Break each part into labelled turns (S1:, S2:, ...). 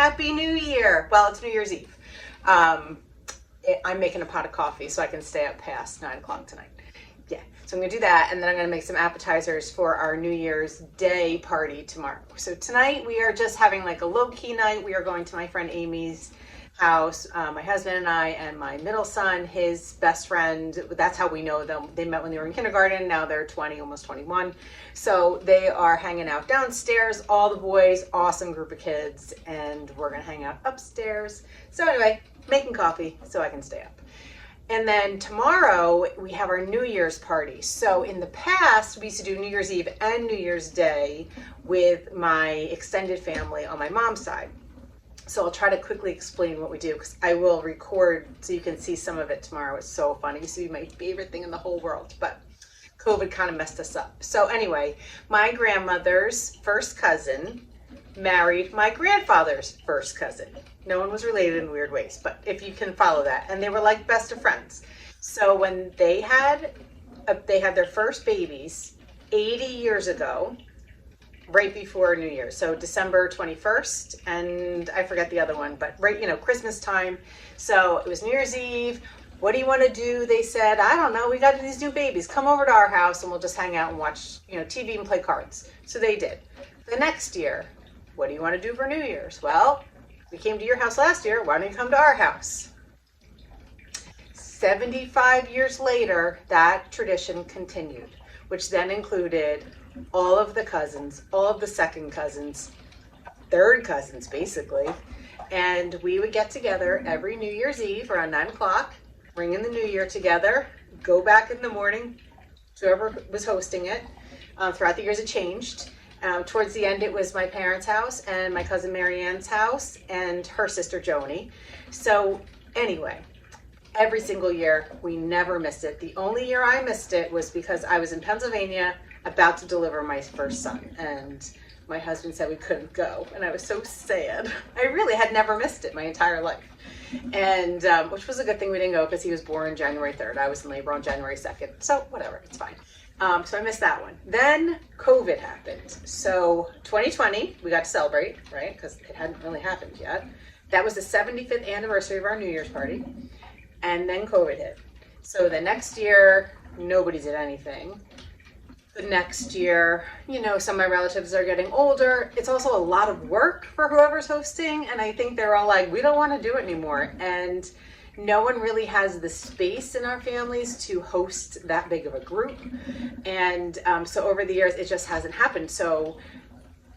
S1: Happy New Year. Well, it's New Year's Eve. I'm making a pot of coffee so I can stay up past 9 o'clock tonight. Yeah, so I'm gonna do that, and then I'm gonna make some appetizers for our New Year's Day party tomorrow. So tonight we are just having like a low-key night. We are going to my friend Amy's house, my husband and I, and my middle son, his best friend. That's how we know them. They met when they were in kindergarten. Now they're 20, almost 21. So they are hanging out downstairs, all the boys, awesome group of kids, and we're gonna hang out upstairs. So anyway, making coffee so I can stay up. And then tomorrow we have our New Year's party. So in the past, we used to do New Year's Eve and New Year's Day with my extended family on my mom's side. So I'll try to quickly explain what we do, because I will record so you can see some of it tomorrow. It's so fun. It used to be my favorite thing in the whole world, but COVID kind of messed us up. So anyway, my grandmother's first cousin married my grandfather's first cousin. No one was related in weird ways, but if you can follow that. And they were like best of friends. So when they had their first babies 80 years ago, right before New Year's, so December 21st, and I forget the other one, but right, Christmas time. So it was New Year's Eve. What do you want to do? They said, I don't know, we got these new babies. Come over to our house and we'll just hang out and watch, TV and play cards. So they did. The next year, what do you want to do for New Year's? Well, we came to your house last year. Why don't you come to our house? 75 years later, that tradition continued, which then included all of the cousins, all of the second cousins, third cousins, basically. And we would get together every New Year's Eve around 9 o'clock, ring in the new year together, go back in the morning, whoever was hosting it. Throughout the years, it changed. Towards the end, it was my parents' house and my cousin Marianne's house and her sister Joni. So anyway, every single year, we never missed it. The only year I missed it was because I was in Pennsylvania about to deliver my first son, and my husband said we couldn't go, and I was so sad. I really had never missed it my entire life, and which was a good thing we didn't go, because he was born January 3rd. I was in labor on January 2nd, so whatever, it's fine. So I missed that one. Then COVID happened. So 2020, we got to celebrate, right? Because it hadn't really happened yet. That was the 75th anniversary of our New Year's party. And then COVID hit. So the next year, nobody did anything. The next year, some of my relatives are getting older. It's also a lot of work for whoever's hosting. And I think they're all like, we don't want to do it anymore. And no one really has the space in our families to host that big of a group. And so over the years, it just hasn't happened. So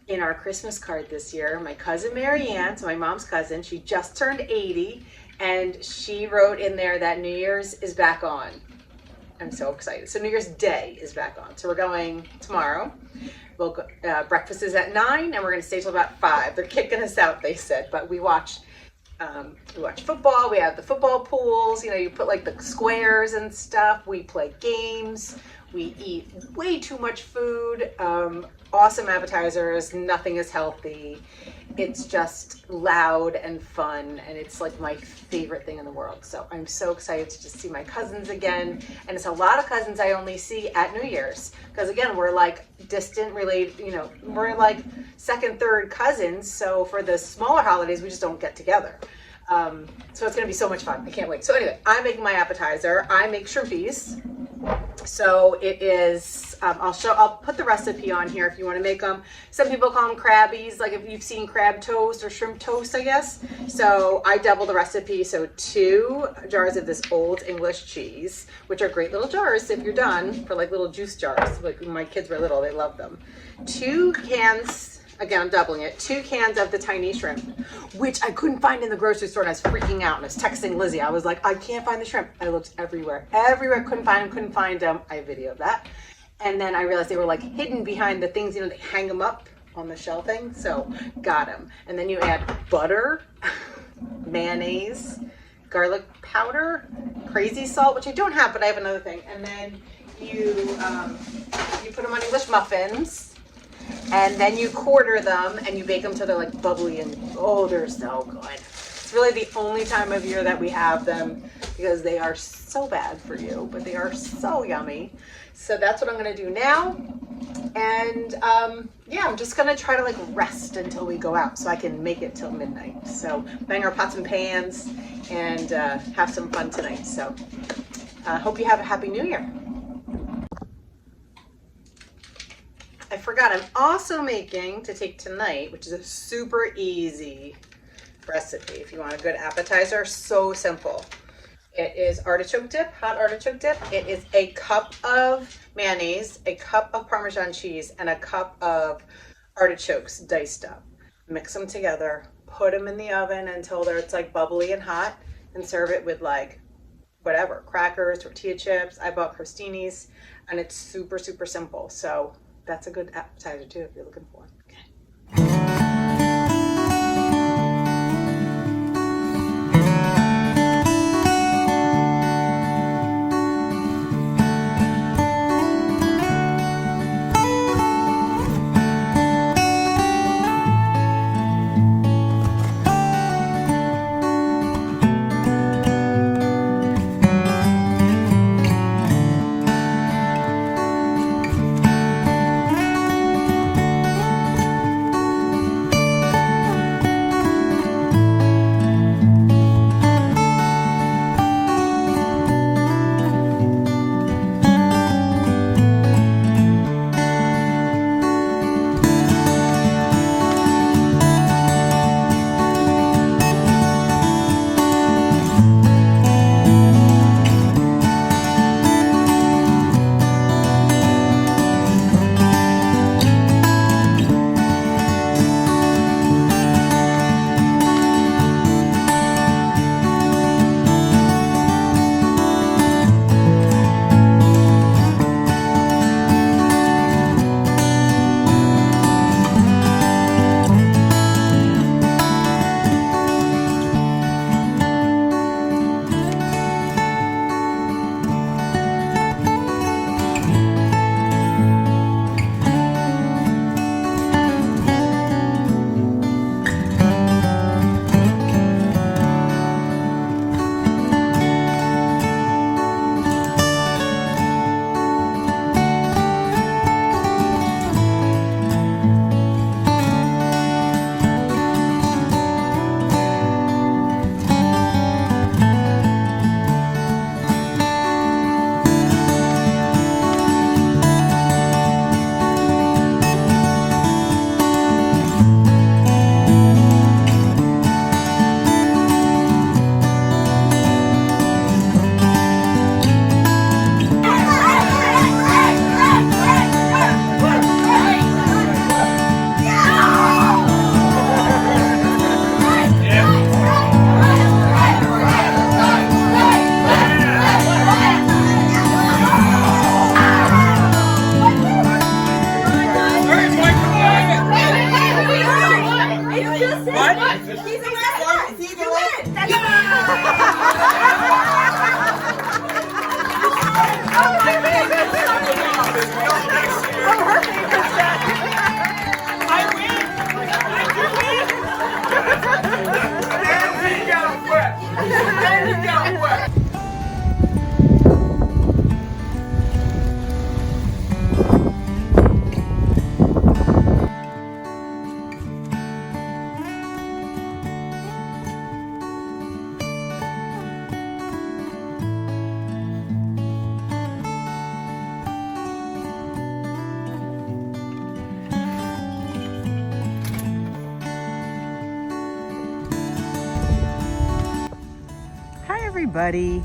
S1: in our Christmas card this year, my cousin Marianne, so my mom's cousin, she just turned 80, and she wrote in there that New Year's is back on. I'm so excited. So New Year's Day is back on. So we're going tomorrow. We'll go, breakfast is at 9, and we're going to stay till about 5. They're kicking us out, they said, but we watch football. We have the football pools. You put like the squares and stuff. We play games. We eat way too much food. Awesome appetizers. Nothing is healthy. It's just loud and fun, and it's like my favorite thing in the world. So I'm so excited to just see my cousins again. And it's a lot of cousins I only see at New Year's, because again, we're like distant related, we're like second, third cousins. So for the smaller holidays, we just don't get together. So it's gonna be so much fun. I can't wait. So anyway, I'm making my appetizer. I make shrimpies. So it is, I'll put the recipe on here if you want to make them. Some people call them crabbies, like if you've seen crab toast or shrimp toast, I guess. So I double the recipe. So 2 jars of this Old English cheese, which are great little jars if you're done, for like little juice jars. Like when my kids were little, they loved them. 2 cans, again, I'm doubling it, 2 cans of the tiny shrimp, which I couldn't find in the grocery store, and I was freaking out, and I was texting Lizzie. I was like, I can't find the shrimp. I looked everywhere, couldn't find them. I videoed that. And then I realized they were like hidden behind the things, they hang them up on the shelving. So got them. And then you add butter, mayonnaise, garlic powder, crazy salt, which I don't have, but I have another thing. And then you put them on English muffins, and then you quarter them and you bake them till they're like bubbly, and oh, they're so good. It's really the only time of year that we have them, because they are so bad for you, but they are so yummy. So that's what I'm gonna do now. And yeah, I'm just gonna try to like rest until we go out so I can make it till midnight. So bang our pots and pans and have some fun tonight. So hope you have a happy new year. I forgot, I'm also making to take tonight, which is a super easy recipe if you want a good appetizer. So simple. It is artichoke dip, hot artichoke dip. It is a cup of mayonnaise, a cup of Parmesan cheese, and a cup of artichokes diced up. Mix them together, put them in the oven until it's like bubbly and hot, and serve it with like whatever, crackers, tortilla chips. I bought crostinis, and it's super, super simple. So that's a good appetizer too if you're looking for one. Okay.
S2: Everybody,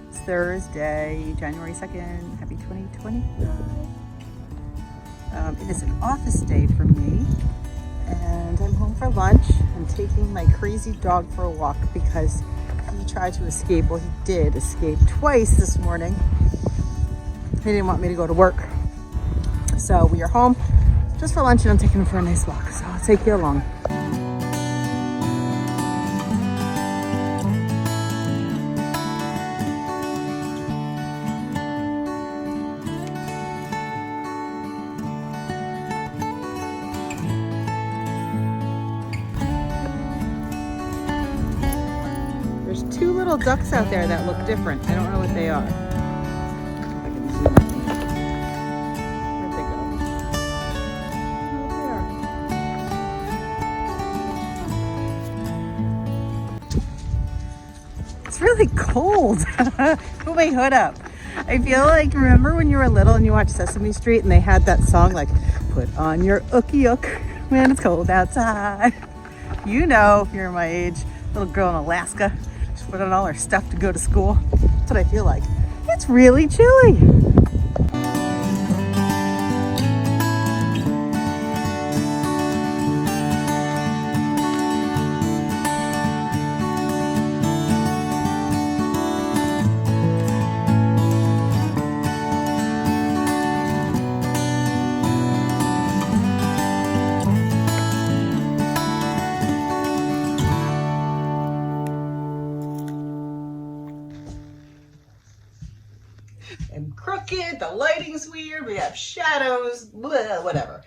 S2: it's Thursday, January 2nd, happy 2025. It is an office day for me and I'm home for lunch. I'm taking my crazy dog for a walk because he tried to escape. Well, he did escape twice this morning. He didn't want me to go to work. So we are home just for lunch and I'm taking him for a nice walk. So I'll take you along. There's two little ducks out there that look different. I don't know what they are. I can zoom in. Where'd they go? really cold. Put my hood up. I feel like, remember when you were little and you watched Sesame Street and they had that song like, put on your ookie ook when it's cold outside. You know, if you're my age, little girl in Alaska, she's put on all her stuff to go to school. That's what I feel like. It's really chilly. And crooked, the lighting's weird, we have shadows, blah, whatever.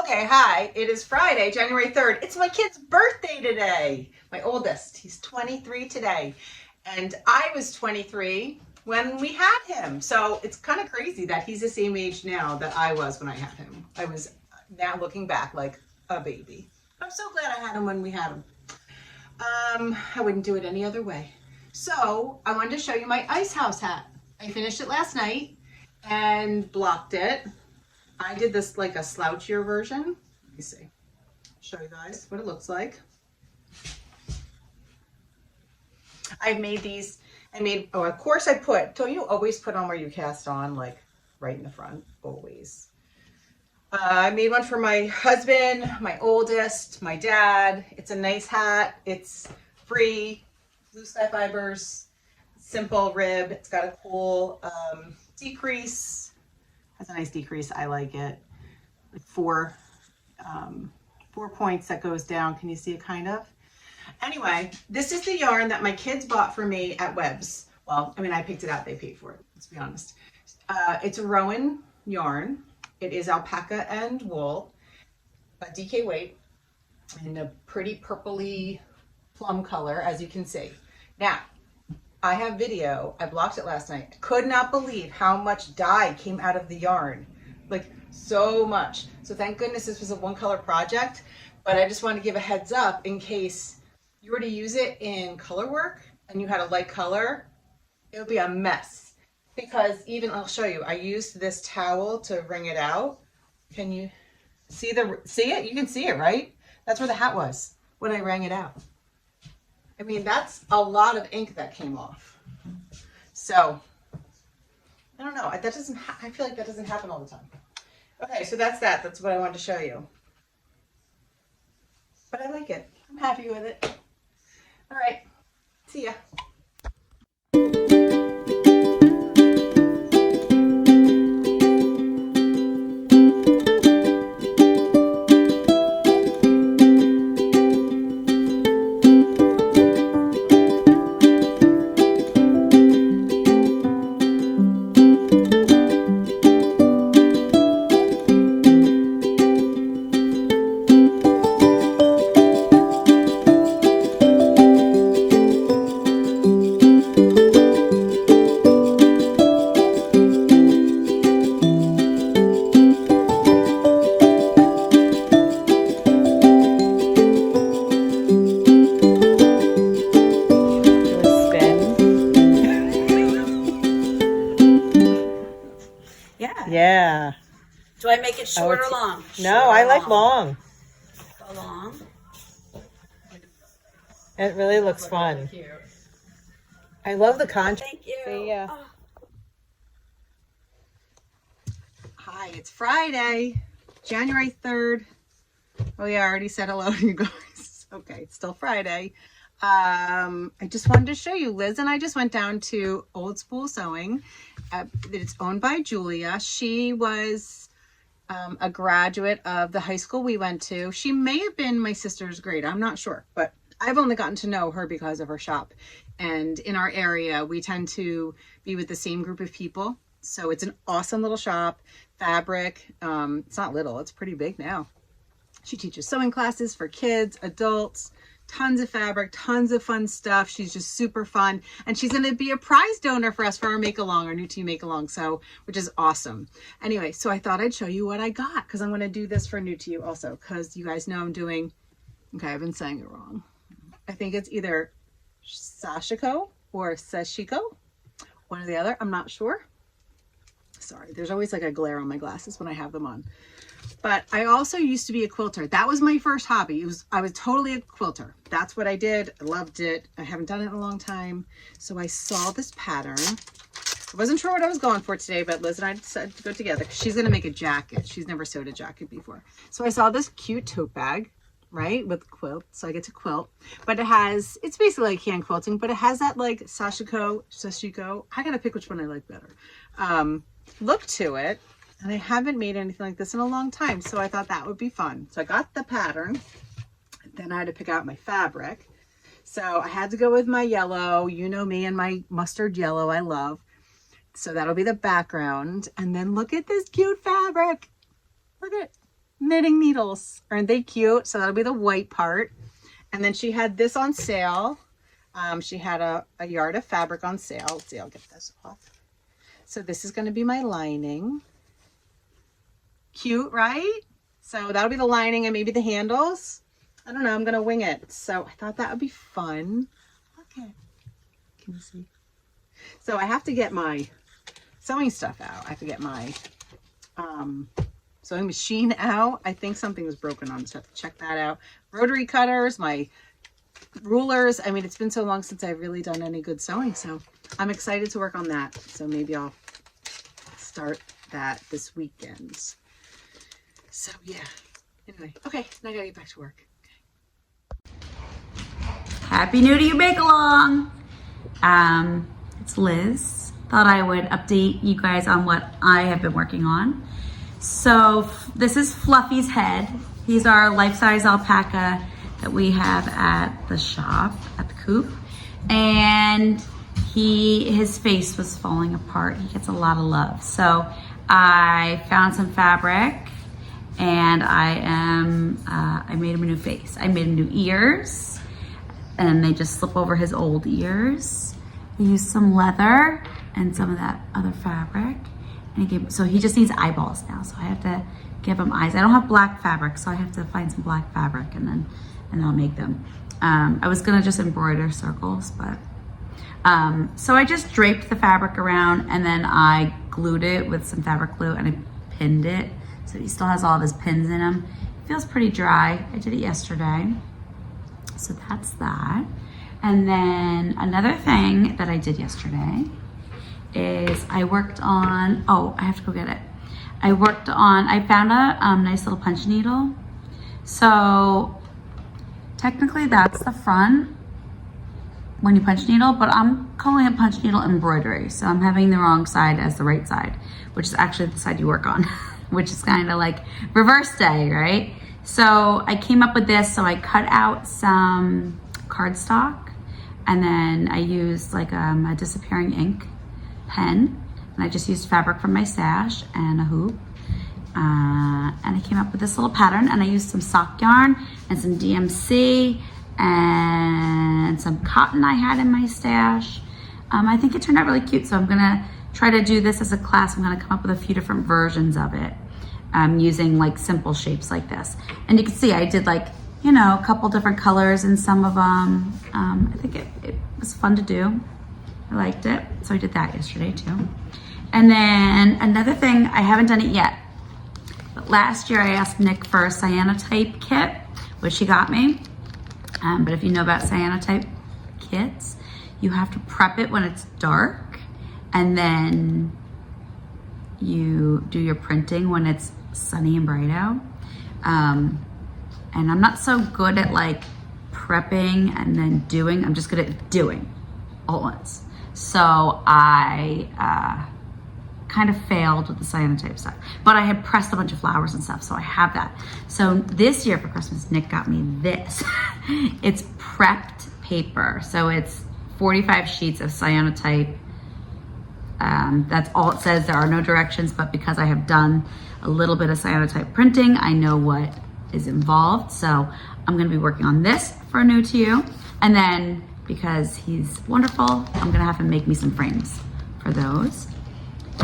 S2: Okay, hi, it is Friday, January 3rd. It's my kid's birthday today. My oldest, he's 23 today. And I was 23 when we had him. So it's kind of crazy that he's the same age now that I was when I had him. I was now looking back like a baby. I'm so glad I had him when we had him. I wouldn't do it any other way. So I wanted to show you my ice house hat. I finished it last night and blocked it. I did this like a slouchier version. Let me see. Show you guys what it looks like. I've made these. Oh, of course I put. Don't you always put on where you cast on, like right in the front, always. I made one for my husband, my oldest, my dad. It's a nice hat. It's free, blue sky fibers. Simple rib. It's got a cool decrease. Has a nice decrease. I like it. Like four points that goes down. Can you see it kind of? Anyway, this is the yarn that my kids bought for me at Webb's. Well, I mean, I picked it out. They paid for it. Let's be honest. It's a Rowan yarn. It is alpaca and wool, a DK weight, in a pretty purpley plum color, as you can see. Now, I have video. I blocked it last night. I could not believe how much dye came out of the yarn. Like, so much. So thank goodness this was a one color project, but I just wanted to give a heads up in case you were to use it in color work and you had a light color, it would be a mess. Because even, I'll show you, I used this towel to wring it out. Can you see it? You can see it, right? That's where the hat was when I wrung it out. I mean, that's a lot of ink that came off. So, I don't know. I feel like that doesn't happen all the time. Okay, so that's that. That's what I wanted to show you. But I like it. I'm happy with it. All right. See ya. Yeah.
S3: Do I make it short or long?
S2: No, I like long.
S3: Go long.
S2: It really looks fun. I love the contrast.
S3: Thank you.
S2: See ya.
S3: Oh.
S2: Hi, it's Friday, January 3rd. Oh yeah, I already said hello to you guys. Okay, it's still Friday. I just wanted to show you, Liz and I just went down to Old Spool Sewing. It's owned by Julia. She was a graduate of the high school we went to. She may have been my sister's grade. I'm not sure, but I've only gotten to know her because of her shop. And in our area, we tend to be with the same group of people. So it's an awesome little shop. Fabric, it's not little, it's pretty big now. She teaches sewing classes for kids, adults, tons of fabric, tons of fun stuff. She's just super fun. And she's going to be a prize donor for us for our make-along, our new to you make-along, so, which is awesome. Anyway, so I thought I'd show you what I got because I'm going to do this for new to you also because you guys know I'm doing, okay, I've been saying it wrong. I think it's either Sashiko or sashiko, one or the other. I'm not sure. Sorry, there's always like a glare on my glasses when I have them on. But I also used to be a quilter. That was my first hobby. I was totally a quilter. That's what I did. I loved it. I haven't done it in a long time. So I saw this pattern. I wasn't sure what I was going for today, but Liz and I decided to go together because she's going to make a jacket. She's never sewed a jacket before. So I saw this cute tote bag, right, with quilt. So I get to quilt. But it's basically like hand quilting, but it has that like sashiko. I got to pick which one I like better. Look to it. And I haven't made anything like this in a long time. So I thought that would be fun. So I got the pattern. Then I had to pick out my fabric. So I had to go with my yellow. You know me and my mustard yellow I love. So that'll be the background. And then look at this cute fabric. Look at knitting needles. Aren't they cute? So that'll be the white part. And then she had this on sale. She had a yard of fabric on sale. Let's see, I'll get this off. So this is going to be my lining. Cute, right? So that'll be the lining and maybe the handles. I don't know, I'm gonna wing it. So I thought that would be fun. Okay, can you see? So I have to get my sewing stuff out. I have to get my sewing machine out. I think something was broken on it, so I have to check that out. Rotary cutters, my rulers. I mean, it's been so long since I've really done any good sewing, so I'm excited to work on that. So maybe I'll start that this weekend. So yeah, anyway, okay, now I gotta get back to work.
S3: Happy New to you, Bake Along. It's Liz. Thought I would update you guys on what I have been working on. So this is Fluffy's head. He's our life-size alpaca that we have at the shop, at the Coop. And his face was falling apart. He gets a lot of love. So I found some fabric and I made him a new face. I made him new ears and they just slip over his old ears. I used some leather and some of that other fabric. And so he just needs eyeballs now. So I have to give him eyes. I don't have black fabric, so I have to find some black fabric and then I'll make them. I was gonna just embroider circles, but so I just draped the fabric around and then I glued it with some fabric glue and I pinned it. So he still has all of his pins in him. It feels pretty dry. I did it yesterday. So that's that. And then another thing that I did yesterday is I worked on, I have to go get it. I found a nice little punch needle. So technically that's the front when you punch needle, but I'm calling it punch needle embroidery. So I'm having the wrong side as the right side, which is actually the side you work on, which is kind of like reverse day, right? So I came up with this. So I cut out some cardstock and then I used like a disappearing ink pen and I just used fabric from my stash and a hoop. And I came up with this little pattern and I used some sock yarn and some DMC and some cotton I had in my stash. I think it turned out really cute. So I'm gonna try to do this as a class. I'm gonna come up with a few different versions of it using like simple shapes like this. And you can see I did like, you know, a couple different colors in some of them. I think it was fun to do. I liked it. So I did that yesterday too. And then another thing, I haven't done it yet. But last year I asked Nick for a cyanotype kit, which he got me. But if you know about cyanotype kits, you have to prep it when it's dark and then you do your printing when it's sunny and bright out. And I'm not so good at like prepping and then doing. I'm just good at doing all at once. So I kind of failed with the cyanotype stuff, but I had pressed a bunch of flowers and stuff, so I have that. So this year for Christmas, Nick got me this. It's prepped paper. So it's 45 sheets of cyanotype. That's all it says. There are no directions, but because I have done a little bit of cyanotype printing, I know what is involved. So I'm gonna be working on this for New to You. And then because he's wonderful, I'm gonna have him make me some frames for those.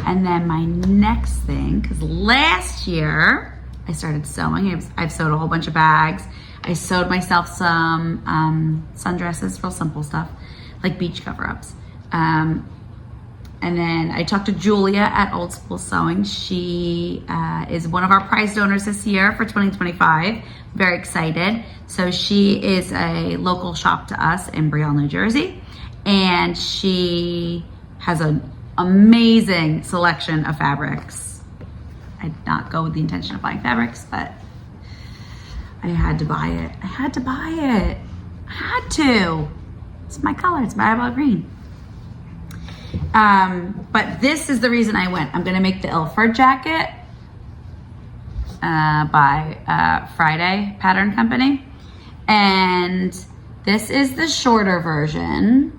S3: And then my next thing, because last year I started sewing. I've sewed a whole bunch of bags. I sewed myself some sundresses, real simple stuff. like beach cover-ups. And then I talked to Julia at Old School Sewing. She is one of our prize donors this year for 2025. Very excited. So she is a local shop to us in Brielle, New Jersey. And she has an amazing selection of fabrics. I did not go with the intention of buying fabrics, but I had to buy it. I had to buy it. I had to. It's my color. It's my eyeball green. But this is the reason I went. I'm gonna make the Ilford jacket by Friday Pattern Company, and this is the shorter version,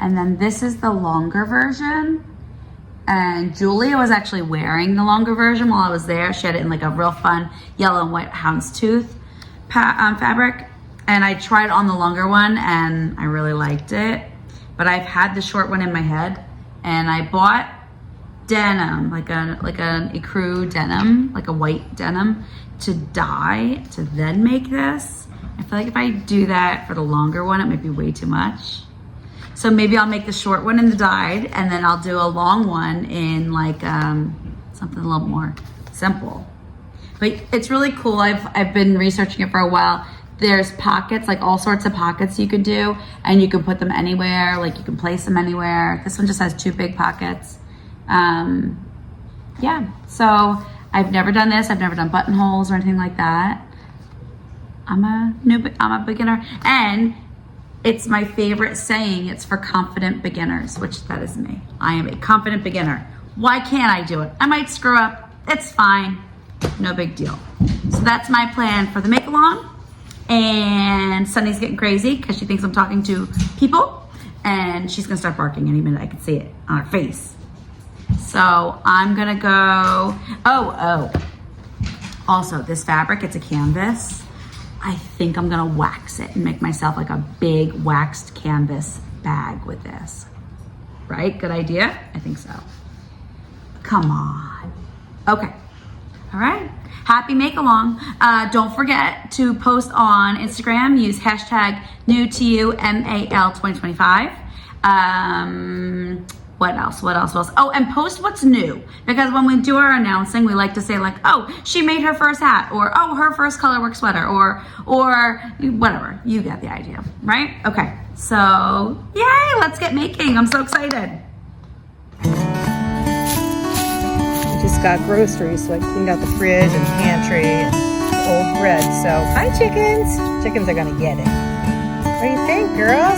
S3: and then this is the longer version. And Julia was actually wearing the longer version while I was there. She had it in like a real fun yellow and white houndstooth fabric, and I tried on the longer one, and I really liked it. But I've had the short one in my head, and I bought denim, like an ecru denim, like a white denim, to dye to then make this. I feel like if I do that for the longer one, it might be way too much. So maybe I'll make the short one in the dyed, and then I'll do a long one in like something a little more simple. But it's really cool. I've been researching it for a while. There's pockets, like all sorts of pockets you could do, and you can put them anywhere, like you can place them anywhere. This one just has 2 big pockets. Yeah, so I've never done this. I've never done buttonholes or anything like that. I'm a beginner, and it's my favorite saying. It's for confident beginners, which that is me. I am a confident beginner. Why can't I do it? I might screw up. It's fine. No big deal. So that's my plan for the make-along. And Sunny's getting crazy because she thinks I'm talking to people, and she's gonna start barking any minute. I can see it on her face. So I'm gonna go, also this fabric, it's a canvas. I think I'm gonna wax it and make myself like a big waxed canvas bag with this. Right, good idea? I think so. Come on. Okay, all right. Happy make along. Don't forget to post on Instagram. Use hashtag NewToYouMAL 2025. What else? Oh, and post what's new. Because when we do our announcing, we like to say like, oh, she made her first hat, or oh, her first colorwork sweater, or whatever. You get the idea, right? Okay, so yay, let's get making. I'm so excited.
S2: Just got groceries, so I cleaned out the fridge and pantry and old bread. So, hi chickens! Chickens are gonna get it. What do you think, girls?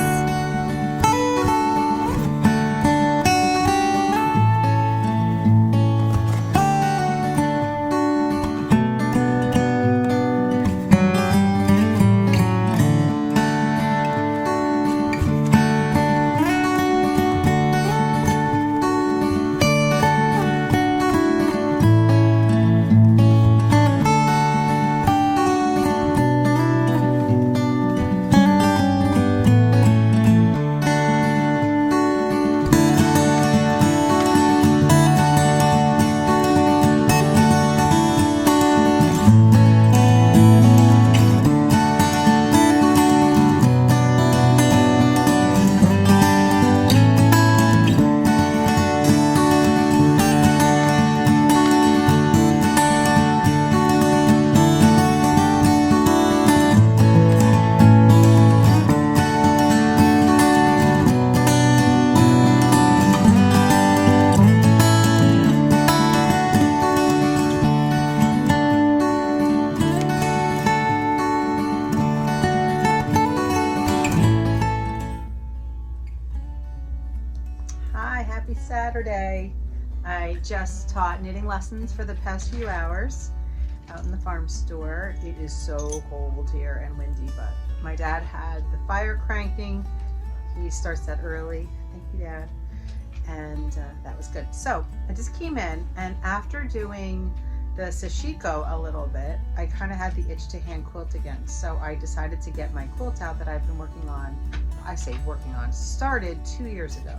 S2: Happy Saturday. I just taught knitting lessons for the past few hours out in the farm store. It is so cold here and windy, but my dad had the fire cranking. He starts that early. Thank you, Dad. And that was good. So I just came in, and after doing the sashiko a little bit, I kind of had the itch to hand quilt again. So I decided to get my quilt out that I've been working on. I say working on, started 2 years ago.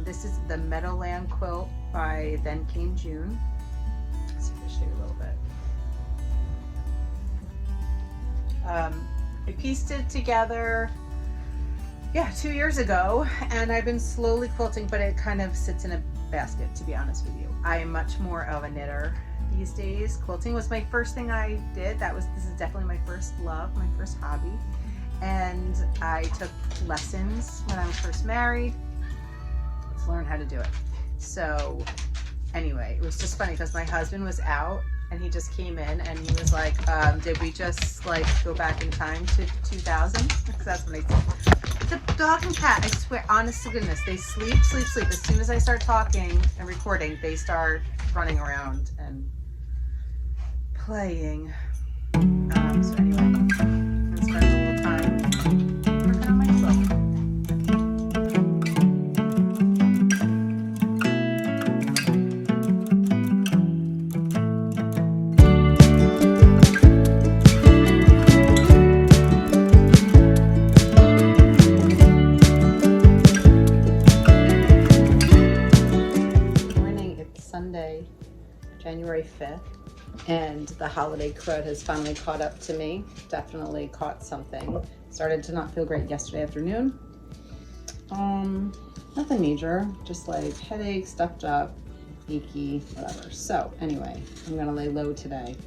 S2: This is the Meadowland quilt by Then Came June. Let's see if I show you a little bit. I pieced it together Yeah, 2 years ago, and I've been slowly quilting, but it kind of sits in a basket, to be honest with you. I am much more of a knitter these days. Quilting was my first thing I did. This is definitely my first love, my first hobby. And I took lessons when I was first married to learn how to do it. So anyway, it was just funny because my husband was out and he just came in and he was like, did we just like go back in time to 2000? Because that's when the dog and cat, I swear, honest to goodness, they sleep. As soon as I start talking and recording, they start running around and playing. So anyway, I'm gonna spend a little time working on my quilt. Sunday, January 5th, and the holiday crud has finally caught up to me. Definitely caught something. Started to not feel great yesterday afternoon. Nothing major, just like headache, stuffed up, achy, whatever. So anyway, I'm gonna lay low today.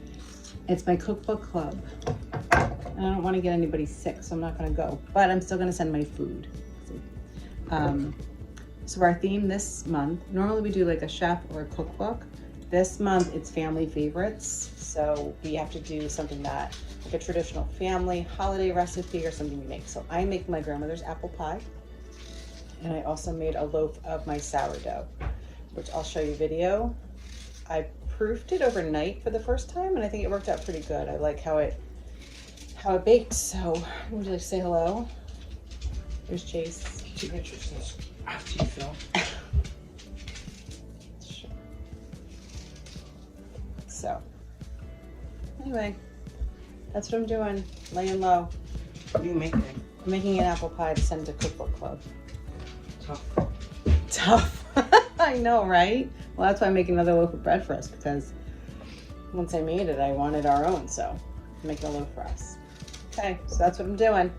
S2: It's my cookbook club. I don't want to get anybody sick, so I'm not gonna go, but I'm still gonna send my food. So our theme this month, normally we do like a chef or a cookbook. This month it's family favorites. So we have to do something that, like a traditional family holiday recipe or something we make. So I make my grandmother's apple pie. And I also made a loaf of my sourdough, which I'll show you video. I proofed it overnight for the first time and I think it worked out pretty good. I like how it baked. So would you like to say hello? There's Chase.
S4: After you film.
S2: Sure. So, anyway, that's what I'm doing, laying low.
S4: What are you making?
S2: I'm making an apple pie to send to cookbook club.
S4: Tough.
S2: I know, right? Well, that's why I'm making another loaf of bread for us, because once I made it, I wanted our own, so I'm making a loaf for us. Okay, so that's what I'm doing.